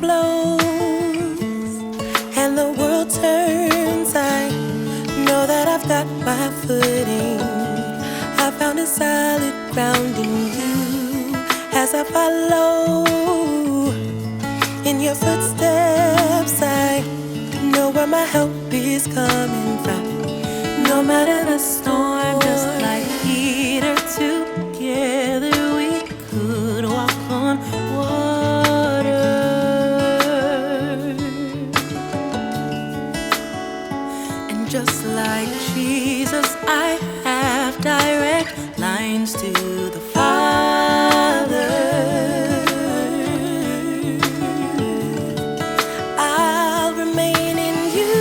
blows and the world turns, I know that I've got my footing. I found a solid ground in you as I follow in your footsteps. I know where my help is coming from. No matter the storm, just like Peter, together we could walk on water. And just like Jesus, I have direct lines to the Father. I'll remain in you,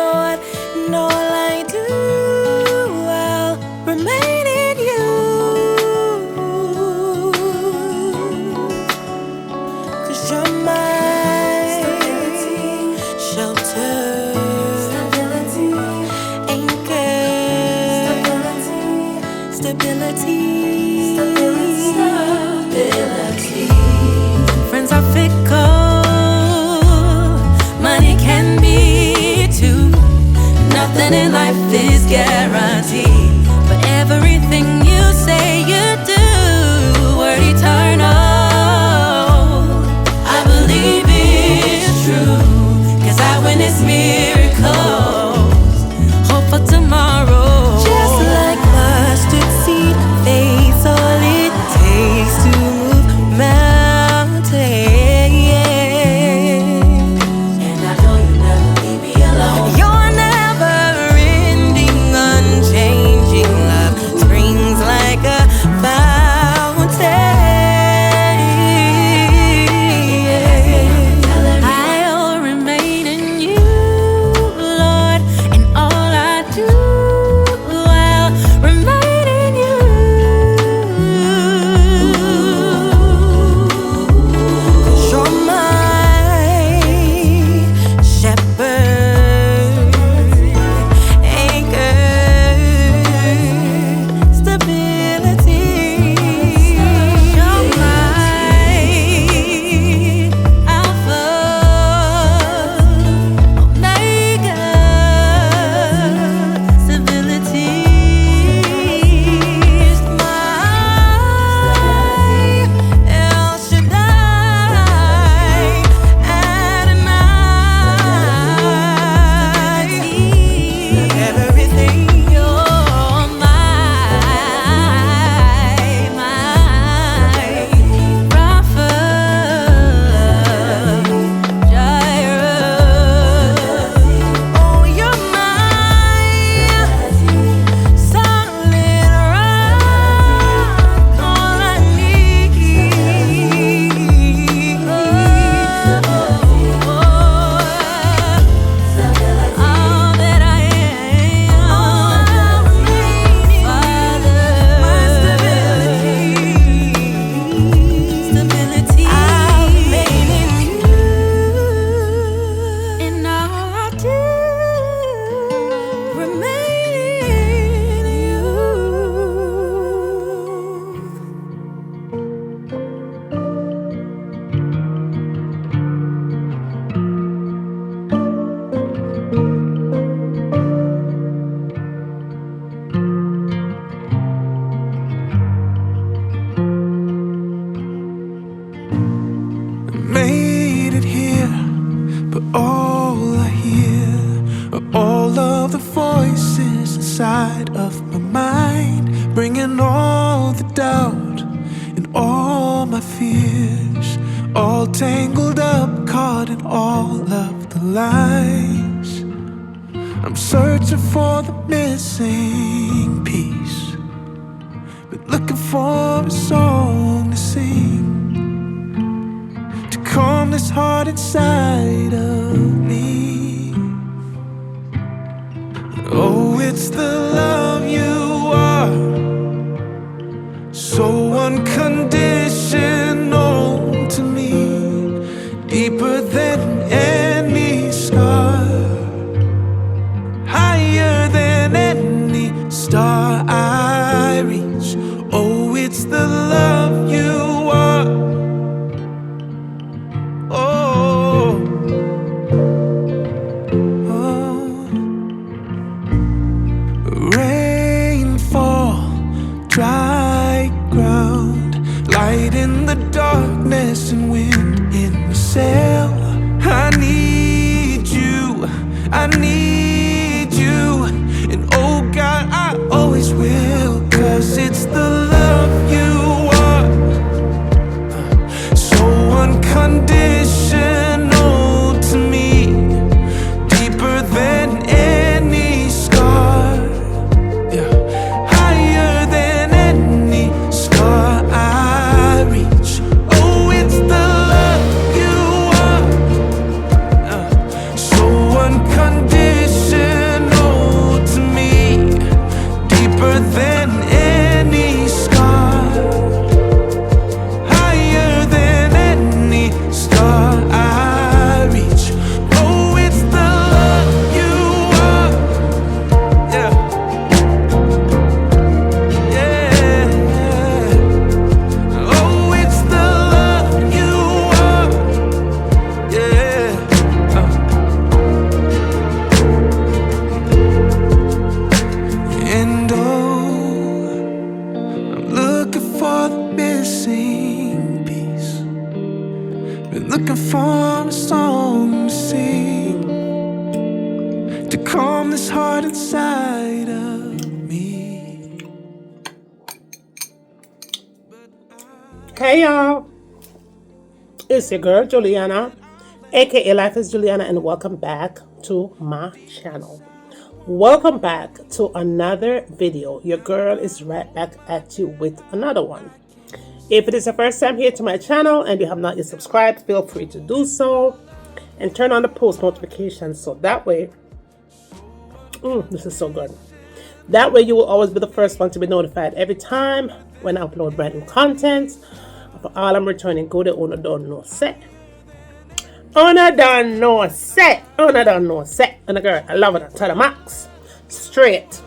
Lord, and all I do, I'll remain in you. 'Cause you're my shelter, anchor, stability. Friends are fickle, money can be too. Nothing in life is guaranteed, but everything you say you do, word eternal, I believe it's true. 'Cause I witness miracles, hope for tomorrow. Just like mustard seed, faith's all it takes to move mountains. And I know you never leave me alone. You're never-ending, unchanging love springs like a fountain. I'll remain in you, Lord, and all I do, I'll remain in you. 'Cause you're my shepherd, anchor, stability. You're my Alpha, Omega, stability. My El Shaddai, Adonai, everything. You're my Rapha, Jireh. Oh, you're my solid rock, all I need. All that I am, Father, my stability. I'll remain in you, and all I do, remain in you. Made it here, but all I hear are all of the voices inside of my mind, bringing all the doubt and all my fears, all tangled up, caught in all of the lies. I'm searching for the missing piece, but looking for a song to sing to calm this heart inside of me. Oh, it's the love you are, so unconditional to me, deeper than any scar, higher than any star I reach. Oh, it's the love you are. Oh, want a song to sing to calm this heart inside of me. Hey y'all, it's your girl Juliana, aka Life is Juliana, and welcome back to my channel. Welcome back to another video. Your girl is right back at you with another one. If it is the first time here to my channel and you have not yet subscribed, feel free to do so and turn on the post notifications so that way, this is so good. That way you will always be the first one to be notified every time when I upload brand new content. For all I'm returning good, owner don't know set. Owner don't know set. Owner don't know set. And the girl, I love it to the max. Straight.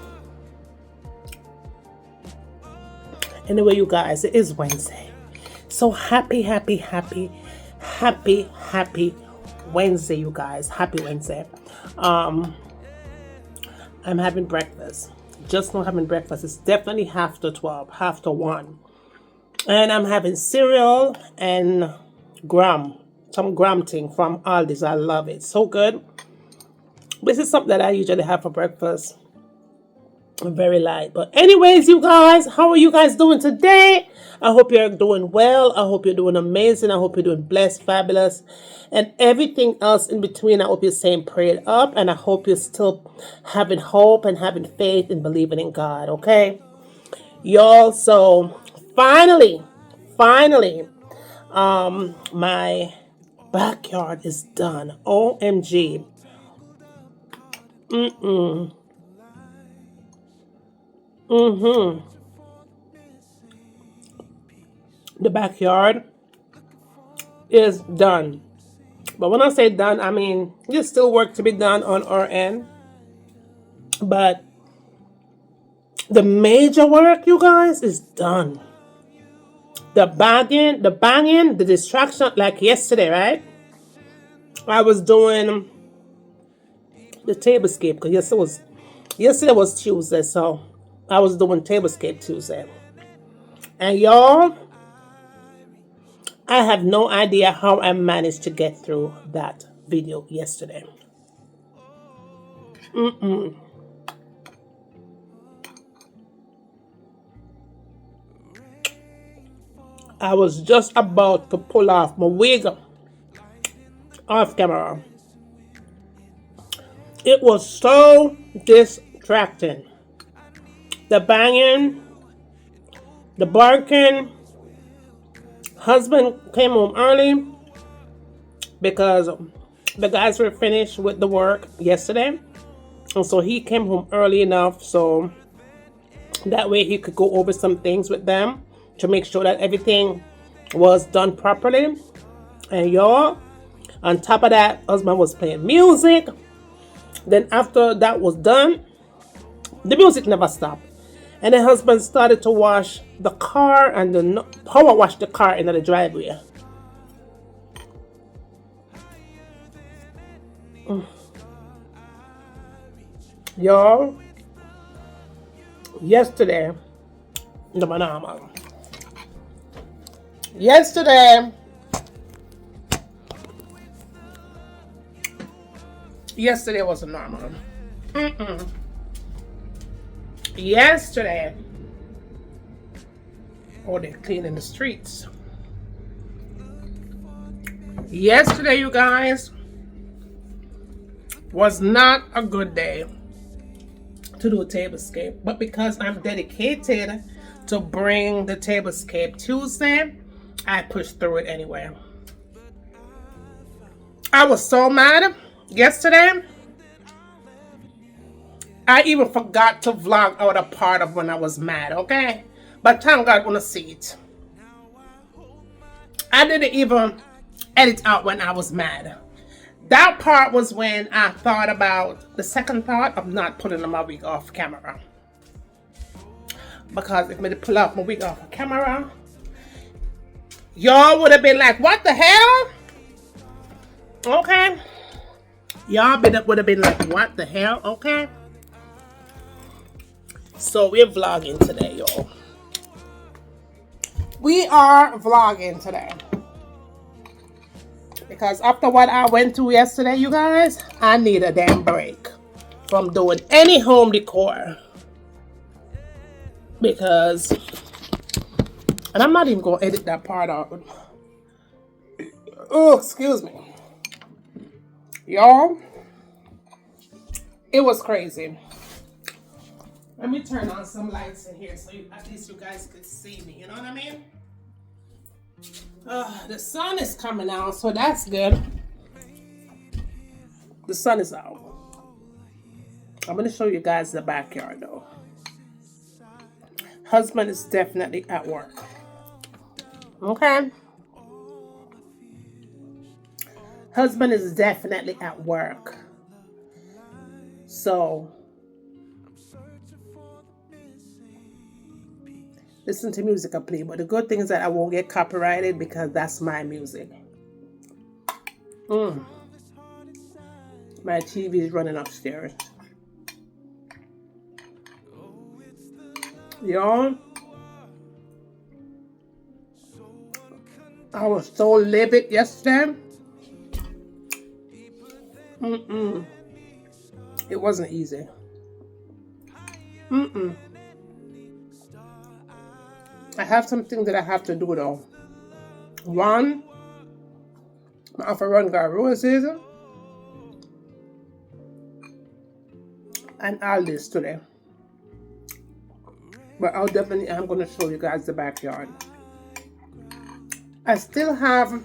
Anyway, you guys, it is Wednesday. So happy Wednesday, you guys. Happy Wednesday. I'm having breakfast. Just not having breakfast. It's definitely after 12, after 1. And I'm having cereal and some Glam thing from Aldi's. I love it. So good. This is something that I usually have for breakfast. Very light. But anyways, you guys, how are you guys doing today? I hope you're doing well. I hope you're doing amazing. I hope you're doing blessed, fabulous, and everything else in between. I hope you're staying prayed up, and I hope you're still having hope and having faith and believing in God, okay? Y'all, so finally, my backyard is done. OMG. The backyard is done. But when I say done, I mean there's still work to be done on our end. But the major work, you guys, is done. The banging, the distraction, like yesterday, right? I was doing the Tablescape because yesterday was Tuesday, so I was doing Tablescape Tuesday. And y'all, I have no idea how I managed to get through that video yesterday. I was just about to pull off my wig off camera. It was so distracting. The banging, the barking. Husband came home early because the guys were finished with the work yesterday. And so he came home early enough so that way he could go over some things with them to make sure that everything was done properly. And y'all, on top of that, husband was playing music. Then after that was done, the music never stopped. And the husband started to wash the car and the power wash the car into the driveway. Y'all, yesterday, yesterday wasn't normal. Yesterday, they're cleaning the streets. Yesterday, you guys, was not a good day to do a Tablescape, but because I'm dedicated to bring the Tablescape Tuesday, I pushed through it anyway. I was so mad yesterday. I even forgot to vlog out a part of when I was mad, okay? But thank God wanna see it. I didn't even edit out when I was mad. That part was when I thought about the second thought of not putting my wig off camera. Because if I pull off my wig off camera, y'all would have been like, what the hell? Okay? Y'all would have been like, what the hell? Okay? So we're vlogging today, y'all. We are vlogging today. Because after what I went through yesterday, you guys, I need a damn break from doing any home decor. Because, and I'm not even going to edit that part out. Oh, excuse me. Y'all, it was crazy. Let me turn on some lights in here so at least you guys could see me. You know what I mean? The sun is coming out, so that's good. The sun is out. I'm going to show you guys the backyard though. Husband is definitely at work. Okay? Husband is definitely at work. So, listen to music I play. But the good thing is that I won't get copyrighted because that's my music. My TV is running upstairs. Y'all, I was so livid yesterday. It wasn't easy. I have something that I have to do though. One, I have to run got roses and all this today. But I'm going to show you guys the backyard. I still have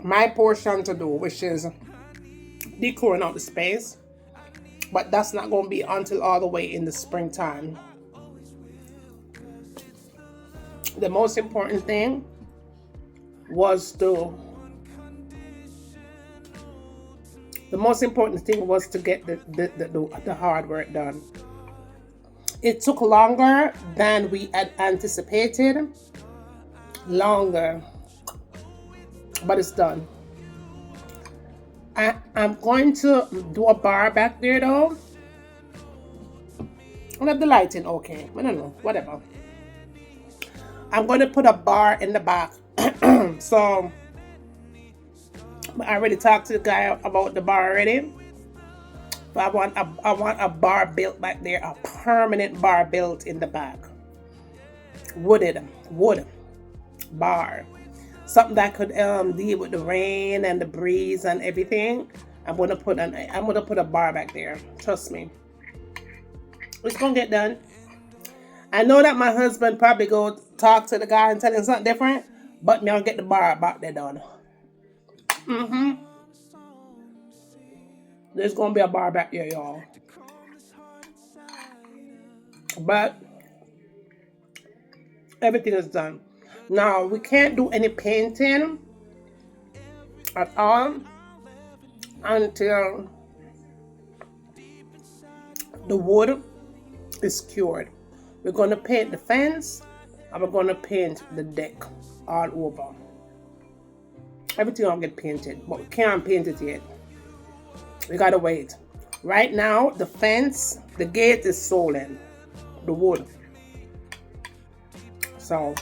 my portion to do, which is decorating out the space. But that's not going to be until all the way in the springtime. The most important thing was to get the hard work done. It took longer than we had anticipated. Longer. But it's done. I'm going to do a bar back there though. I have the lighting okay. I don't know. Whatever. I'm going to put a bar in the back. So I already talked to the guy about the bar already. But I want a bar built back there, a permanent bar built in the back. Wood bar. Something that could deal with the rain and the breeze and everything. I'm gonna put a bar back there. Trust me. It's gonna get done. I know that my husband probably go talk to the guy and tell him something different, but me I'll get the bar back there done. There's gonna be a bar back there, y'all. But everything is done. Now we can't do any painting at all until the wood is cured. We're going to paint the fence and we're going to paint the deck all over. Everything will get painted, but we can't paint it yet. We gotta wait. Right now, the fence, the gate is swollen, the wood. So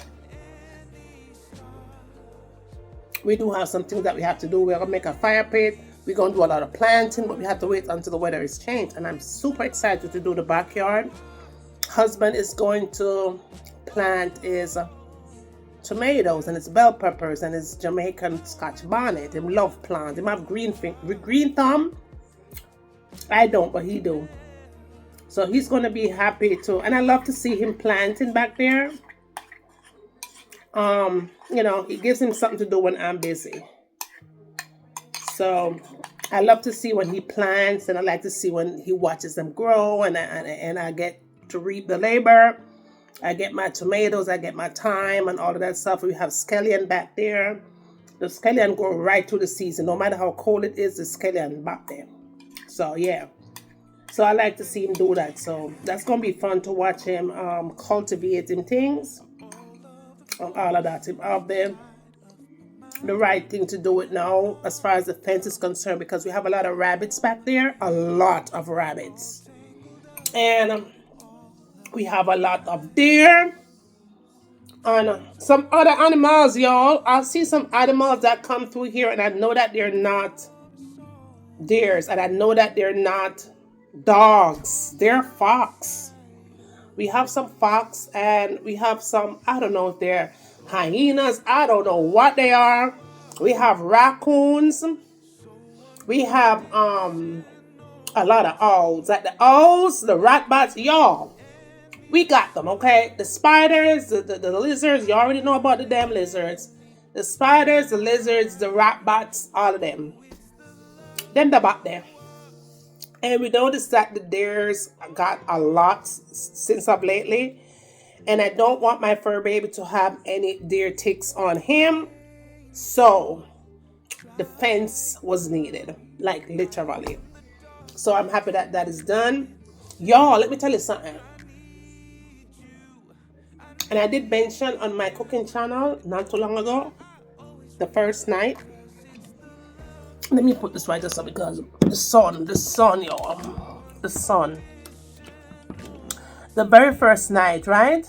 we do have some things that we have to do. We're gonna make a fire pit. We're gonna do a lot of planting, but we have to wait until the weather is changed. And I'm super excited to do the backyard. Husband is going to plant his tomatoes and his bell peppers and his Jamaican Scotch bonnet. Him love plants. Him have green thumb. I don't, but he do. So he's gonna be happy too. And I love to see him planting back there. You know, it gives him something to do when I'm busy. So I love to see when he plants, and I like to see when he watches them grow, and I get to reap the labor. I get my tomatoes, I get my thyme and all of that stuff. We have scallion back there. The scallion go right through the season. No matter how cold it is, the scallion back there. So yeah. So I like to see him do that. So that's going to be fun to watch him cultivating things. All of that. Him out there. The right thing to do it now as far as the fence is concerned, because we have a lot of rabbits back there. A lot of rabbits. And we have a lot of deer. on some other animals, y'all. I see some animals that come through here, and I know that they're not deers, and I know that they're not dogs. They're fox. We have some fox, and we have some, I don't know if they're hyenas. I don't know what they are. We have raccoons. We have a lot of owls. Like the owls, the rat bats, y'all. We got them, okay? The spiders, the lizards, you already know about the damn lizards. The spiders, the lizards, the rat bats, all of them. Them the bat there. And we noticed that the deers got a lot since of lately. And I don't want my fur baby to have any deer ticks on him. So the fence was needed, like literally. So I'm happy that that is done. Y'all, let me tell you something. And I did mention on my cooking channel not too long ago, the first night. Let me put this right just up because the sun, y'all. The sun. The very first night, right?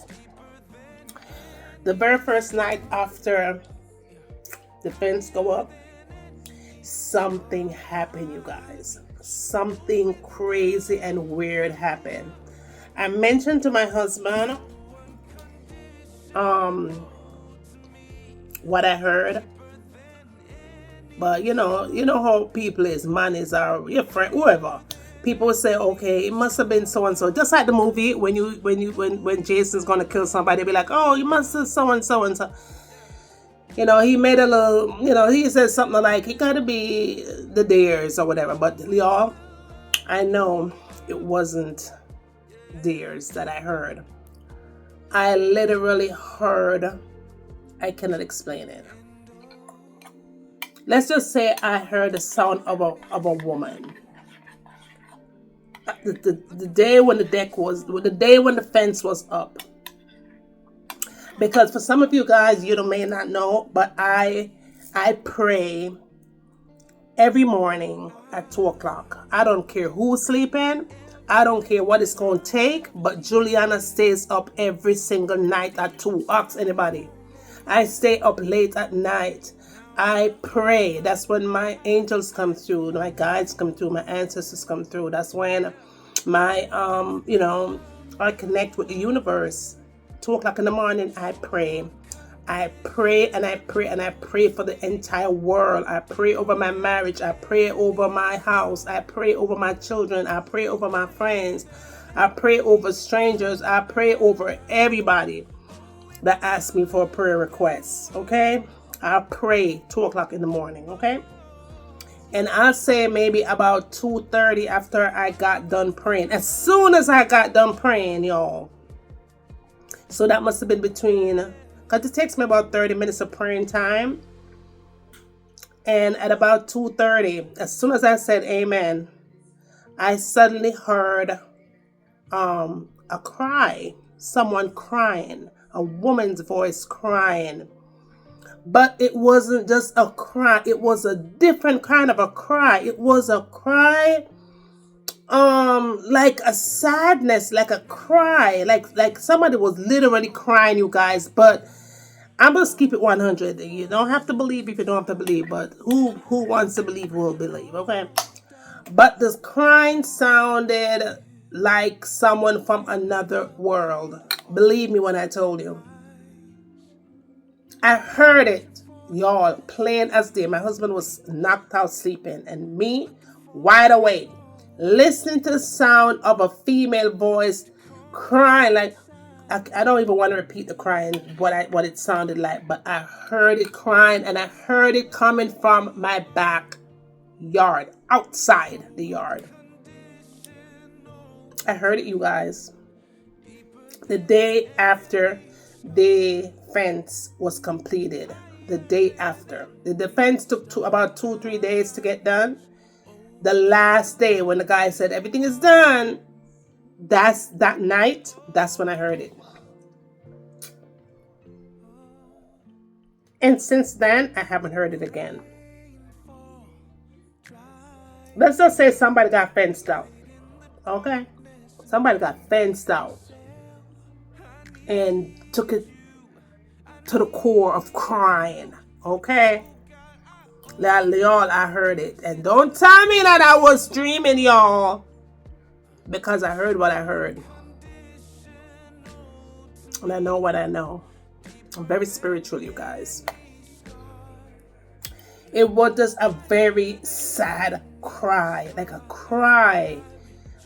The very first night after the fence go up, something happened, you guys. Something crazy and weird happened. I mentioned to my husband what I heard. But you know how people is, man is our your friend, whoever. People say, okay, it must have been so and so. Just like the movie when Jason's gonna kill somebody, be like, oh, you must have so and so and so. You know, he made a little, he said something like, it gotta be the deers or whatever. But y'all, I know it wasn't deers that I heard. I literally heard, I cannot explain it. Let's just say I heard the sound of a woman. The day when the day when the fence was up. Because for some of you guys, you may not know, but I pray every morning at 2 o'clock. I don't care who's sleeping. I don't care what it's going to take. But Juliana stays up every single night at 2. Ask anybody. I stay up late at night. I pray. That's when my angels come through, my guides come through, my ancestors come through. That's when my, I connect with the universe. 2 o'clock in the morning, I pray. I pray and I pray and I pray for the entire world. I pray over my marriage. I pray over my house. I pray over my children. I pray over my friends. I pray over strangers. I pray over everybody that asks me for a prayer request. Okay? I pray 2 o'clock in the morning. Okay? And I'll say maybe about 2:30 after I got done praying. As soon as I got done praying, y'all. So that must have been between, because it takes me about 30 minutes of praying time. And at about 2:30, as soon as I said amen, I suddenly heard a cry. Someone crying. A woman's voice crying. But it wasn't just a cry. It was a different kind of a cry. It was a cry like a sadness, like a cry, like somebody was literally crying, you guys. But I'm gonna keep it 100. You don't have to believe if you don't have to believe, but who wants to believe will believe, okay? But this crying sounded like someone from another world. Believe me when I told you. I heard it, y'all, plain as day. My husband was knocked out sleeping, and me wide awake, listening to the sound of a female voice crying. Like, I don't even want to repeat the crying, what it sounded like, but I heard it crying, and I heard it coming from my backyard, outside the yard. I heard it, you guys. The day after the fence was completed, the day after. The fence took about 2-3 days to get done. The last day when the guy said everything is done, that night, that's when I heard it. And since then, I haven't heard it again. Let's just say somebody got fenced out. Okay? Somebody got fenced out and took it to the core of crying. Okay? Y'all, I heard it. And don't tell me that I was dreaming, y'all. Because I heard what I heard. And I know what I know. I'm very spiritual, you guys. It was just a very sad cry. Like a cry.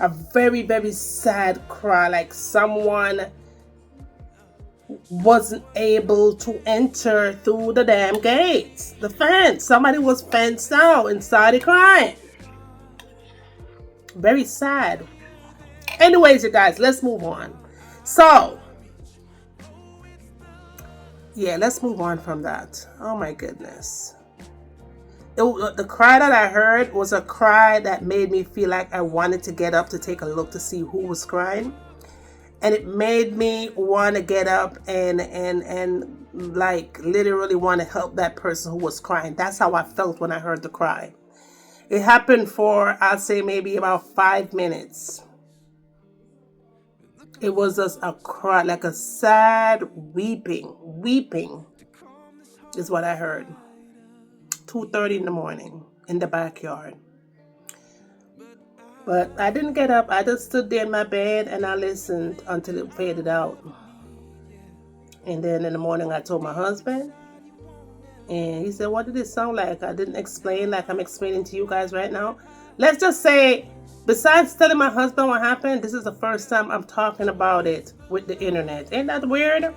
A very, very sad cry. Like someone wasn't able to enter through the damn gates. The fence. Somebody was fenced out and started crying. Very sad. Anyways, you guys, let's move on. So, yeah, let's move on from that. Oh my goodness. The cry that I heard was a cry that made me feel like I wanted to get up to take a look to see who was crying. And it made me want to get up and like literally want to help that person who was crying. That's how I felt when I heard the cry. It happened for, I'll say, maybe about 5 minutes. It was just a cry, like a sad weeping. Weeping is what I heard. 2:30 in the morning in the backyard. But I didn't get up. I just stood there in my bed and I listened until it faded out. And then in the morning I told my husband. And he said, what did it sound like? I didn't explain like I'm explaining to you guys right now. Let's just say, besides telling my husband what happened, this is the first time I'm talking about it with the internet. Ain't that weird?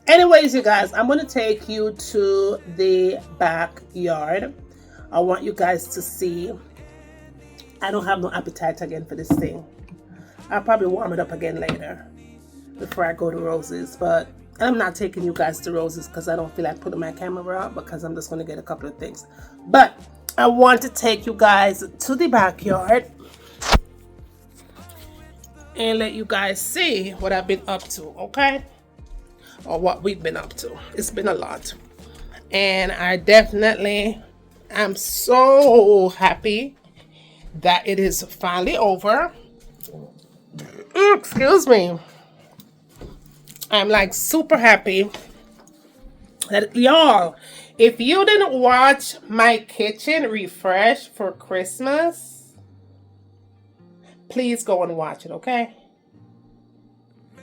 Anyways, you guys, I'm going to take you to the backyard. I want you guys to see. I don't have no appetite again for this thing. I'll probably warm it up again later before I go to Roses. But I'm not taking you guys to Roses because I don't feel like putting my camera up because I'm just going to get a couple of things. But I want to take you guys to the backyard and let you guys see what I've been up to, okay? Or what we've been up to. It's been a lot. And I definitely am so happy that it is finally over. Excuse me. I'm like super happy that y'all, if you didn't watch my kitchen refresh for Christmas, please go and watch it, okay?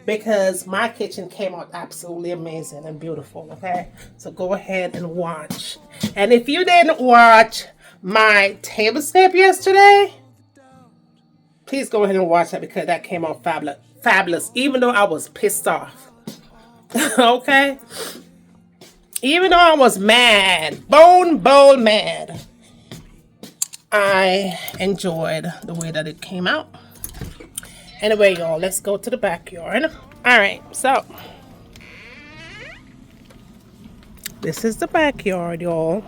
Because my kitchen came out absolutely amazing and beautiful, okay? So go ahead and watch. And if you didn't watch my Tablescape yesterday, please go ahead and watch that because that came out fabulous, even though I was pissed off. Okay? Even though I was mad, bone mad, I enjoyed the way that it came out. Anyway, y'all, let's go to the backyard. All right, so this is the backyard, y'all.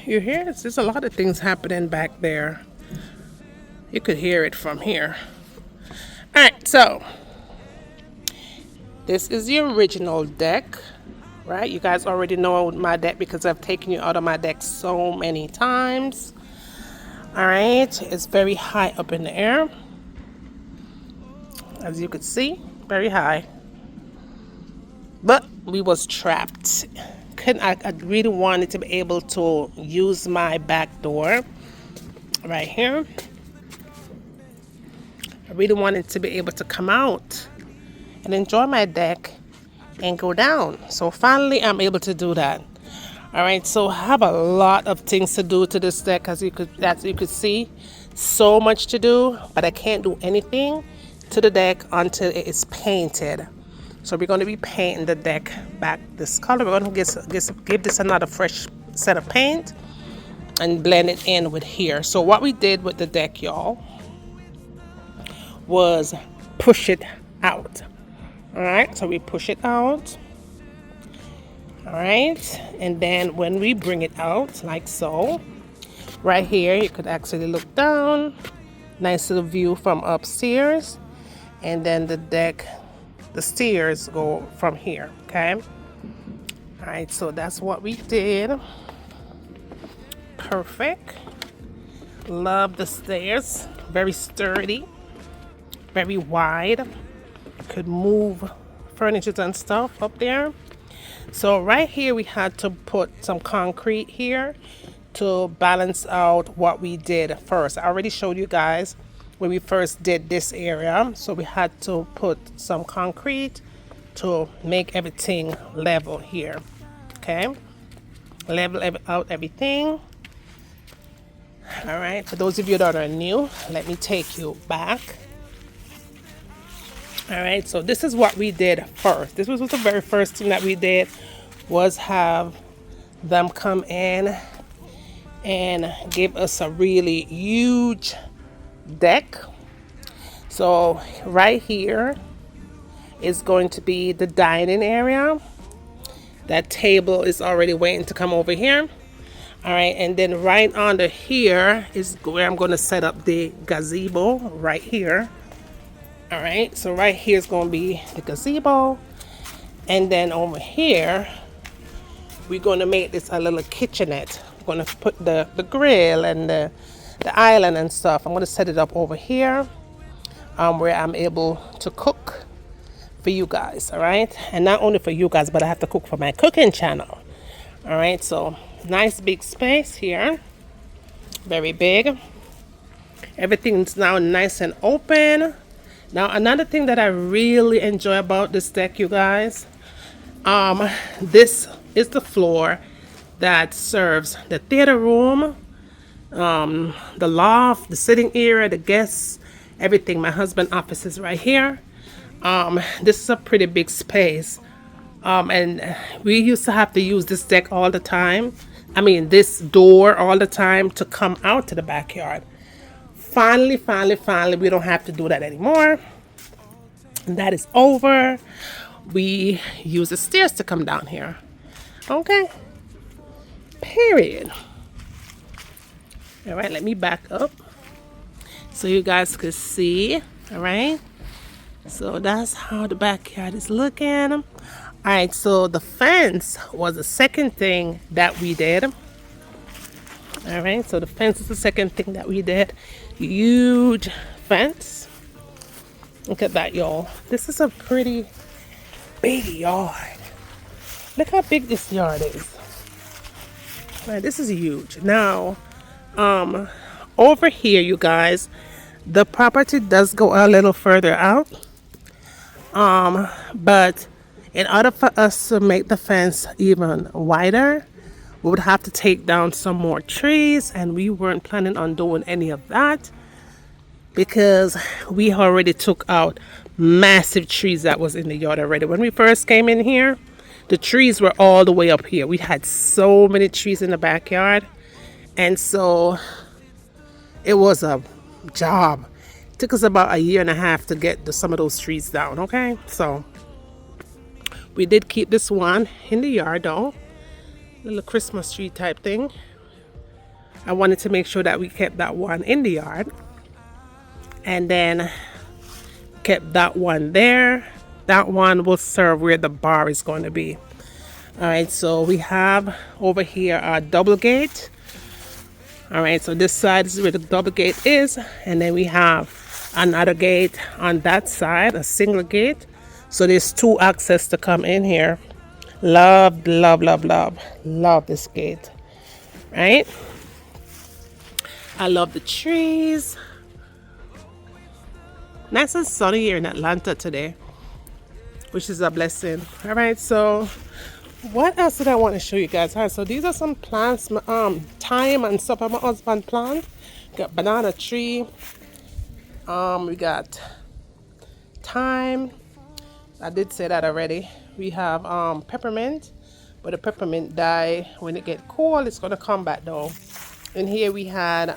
You hear this? There's a lot of things happening back there. You could hear it from here. All right, so this is the original deck, right? You guys already know my deck because I've taken you out of my deck so many times. All right, it's very high up in the air. As you could see, very high. But we was trapped. I really wanted to be able to use my back door right here. I really wanted to be able to come out and enjoy my deck and go down. So finally I'm able to do that. All right, so I have a lot of things to do to this deck as you could see. So much to do, but I can't do anything to the deck until it is painted. So we're going to be painting the deck back this color. We're going to give this another fresh set of paint and blend it in with here. So what we did with the deck, y'all, was push it out. All right, so we push it out. All right, and then when we bring it out like so, right here you could actually look down. Nice little view from upstairs, and then the stairs go from here. Okay, all right, so that's what we did. Perfect. Love the stairs. Very sturdy, very wide. could move furniture and stuff up there. So right here we had to put some concrete here to balance out what we did first. I already showed you guys when we first did this area. So we had to put some concrete to make everything level here. Okay, level out everything. All right, for those of you that are new, let me take you back. All right, so this is what we did first. This was the very first thing that we did, was have them come in and give us a really huge deck. So right here is going to be the dining area. That table is already waiting to come over here. All right, and then right under here is where I'm going to set up the gazebo right here. All right, so right here is going to be the gazebo, and then over here we're going to make this a little kitchenette. We're going to put the grill and the island and stuff. I'm going to set it up over here, where I'm able to cook for you guys. All right, and not only for you guys, but I have to cook for my cooking channel. All right, so nice big space here, very big. Everything's now nice and open. Now another thing that I really enjoy about this deck, you guys, this is the floor that serves the theater room, the loft, the sitting area, the guests, everything. My husband's office is right here. This is a pretty big space, and we used to have to use this deck all the time. I mean, this door all the time to come out to the backyard. Finally, we don't have to do that anymore. And that is over. We use the stairs to come down here. Okay. Period. All right, let me back up so you guys could see. All right. So that's how the backyard is looking. All right, so the fence was the second thing that we did. All right, so the fence is the second thing that we did. Huge fence. Look at that, y'all. This is a pretty big yard. Look how big this yard is. All right, this is huge. Now, over here, you guys, the property does go a little further out. But in order for us to make the fence even wider, we would have to take down some more trees, and we weren't planning on doing any of that because we already took out massive trees that was in the yard already. When we first came in here, the trees were all the way up here. We had so many trees in the backyard, and so it was a job. It took us about a year and a half to get some of those trees down. Okay, so we did keep this one in the yard though. Little Christmas tree type thing. I wanted to make sure that we kept that one in the yard, and then kept that one there. That one will serve where the bar is going to be. All right, so we have over here our double gate. All right, so this side is where the double gate is, and then we have another gate on that side, a single gate. So there's two access to come in here. Love this gate, right? I love the trees. Nice and sunny here in Atlanta today, which is a blessing. All right, so what else did I want to show you guys? All right, so these are some plants, thyme and stuff. My husband plant. Got banana tree. We got thyme. I did say that already. We have peppermint, but the peppermint die when it get cold. It's gonna come back though. And here we had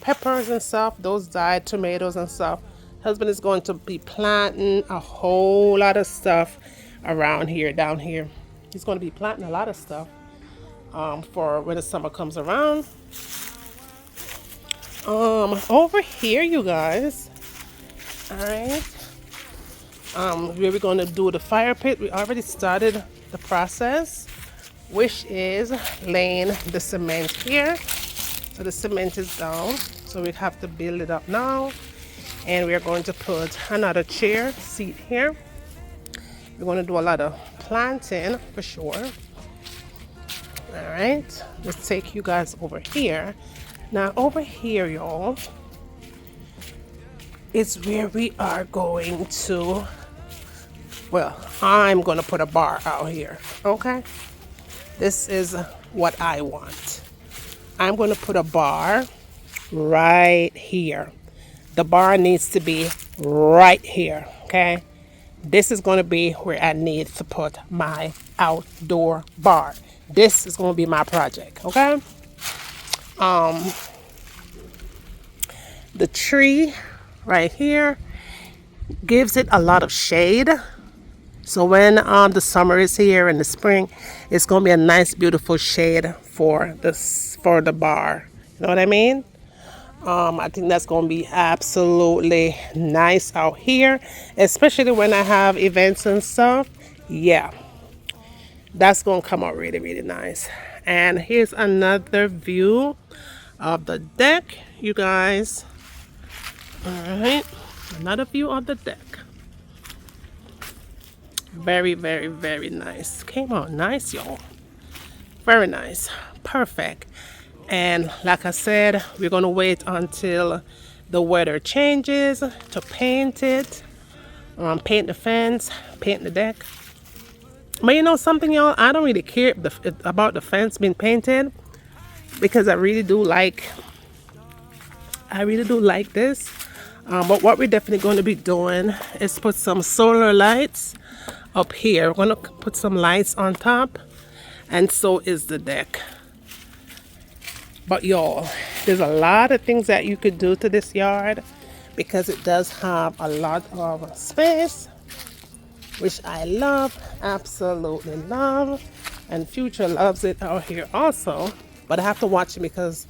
peppers and stuff. Those died, tomatoes and stuff. Husband is going to be planting a whole lot of stuff around here, down here. He's going to be planting a lot of stuff for when the summer comes around. Over here, you guys. All right. Where we're going to do the fire pit. We already started the process, which is laying the cement here. So the cement is down. So we have to build it up now. And we're going to put another chair seat here. We're going to do a lot of planting for sure. All right, let's take you guys over here. Now over here, y'all, is where we are going to, well, I'm going to put a bar out here, okay? This is what I want. I'm going to put a bar right here. The bar needs to be right here, okay? This is going to be where I need to put my outdoor bar. This is going to be my project, okay? The tree right here gives it a lot of shade. So when the summer is here and the spring, it's going to be a nice, beautiful shade for the bar. You know what I mean? I think that's going to be absolutely nice out here, especially when I have events and stuff. Yeah, that's going to come out really, really nice. And here's another view of the deck, you guys. All right, another view of the deck. Very, very, very nice. Came out nice, y'all. Very nice. Perfect. And like I said, we're going to wait until the weather changes to paint it. Paint the fence, paint the deck. But you know something, y'all? I don't really care about the fence being painted, because I really do like this. But what we're definitely going to be doing is put some solar lights up here. We're going to put some lights on top, and so is the deck. But y'all, there's a lot of things that you could do to this yard, because it does have a lot of space, which I love, absolutely love, and Future loves it out here also. But I have to watch it, because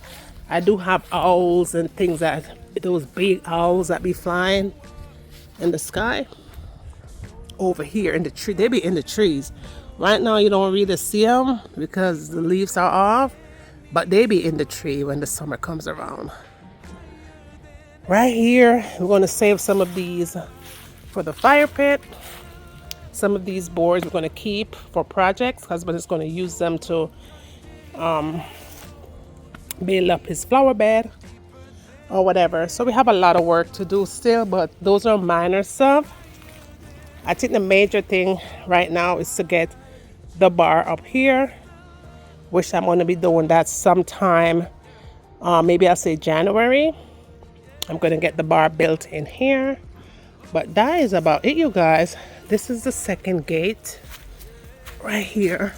I do have owls and things, those big owls that be flying in the sky over here in the tree. They be in the trees right now. You don't really see them because the leaves are off, but they be in the tree when the summer comes around. Right here, we're going to save some of these for the fire pit. Some of these boards we're going to keep for projects. Husband is going to use them to build up his flower bed or whatever. So we have a lot of work to do still, but those are minor stuff. I think the major thing right now is to get the bar up here, which I'm going to be doing that sometime, maybe I'll say January. I'm going to get the bar built in here. But that is about it, you guys. This is the second gate right here.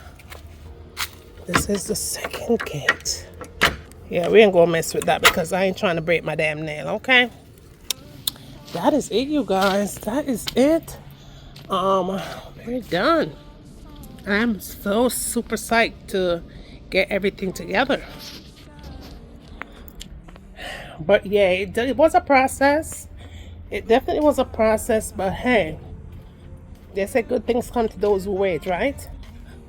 This is the second gate. Yeah, we ain't gonna mess with that, because I ain't trying to break my damn nail, okay? That is it, you guys. That is it. We're done. I'm so super psyched to get everything together. But yeah, it was a process. It definitely was a process, but hey, they say good things come to those who wait, right?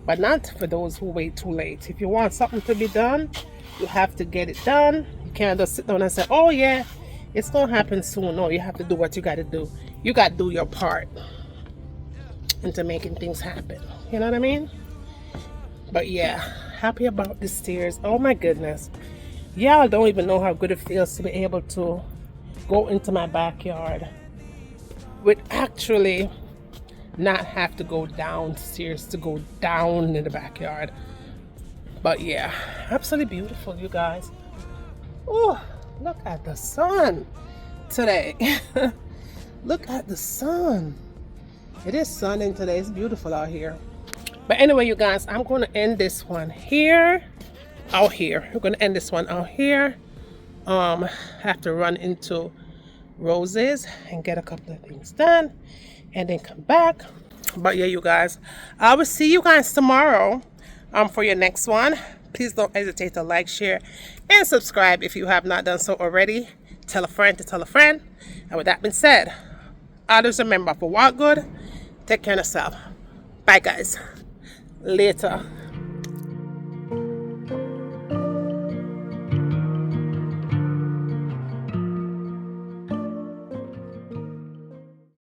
But not for those who wait too late. If you want something to be done, you have to get it done. You can't just sit down and say, oh yeah, it's gonna happen soon. No, you have to do what you gotta do. You gotta do your part into making things happen. You know what I mean? But yeah, happy about the stairs. Oh my goodness. Y'all don't even know how good it feels to be able to go into my backyard with actually not have to go downstairs to go down in the backyard. But yeah, absolutely beautiful, you guys. Oh, look at the sun today. Look at the sun. It is sunny today. It's beautiful out here. But anyway, you guys, I'm going to end this one here. Out here. We're going to end this one out here. Have to run into Roses and get a couple of things done and then come back. But yeah, you guys, I will see you guys tomorrow for your next one. Please don't hesitate to like, share, and subscribe if you have not done so already. Tell a friend to tell a friend. And with that being said, always remember, for walk good, take care of yourself. Bye guys. Later.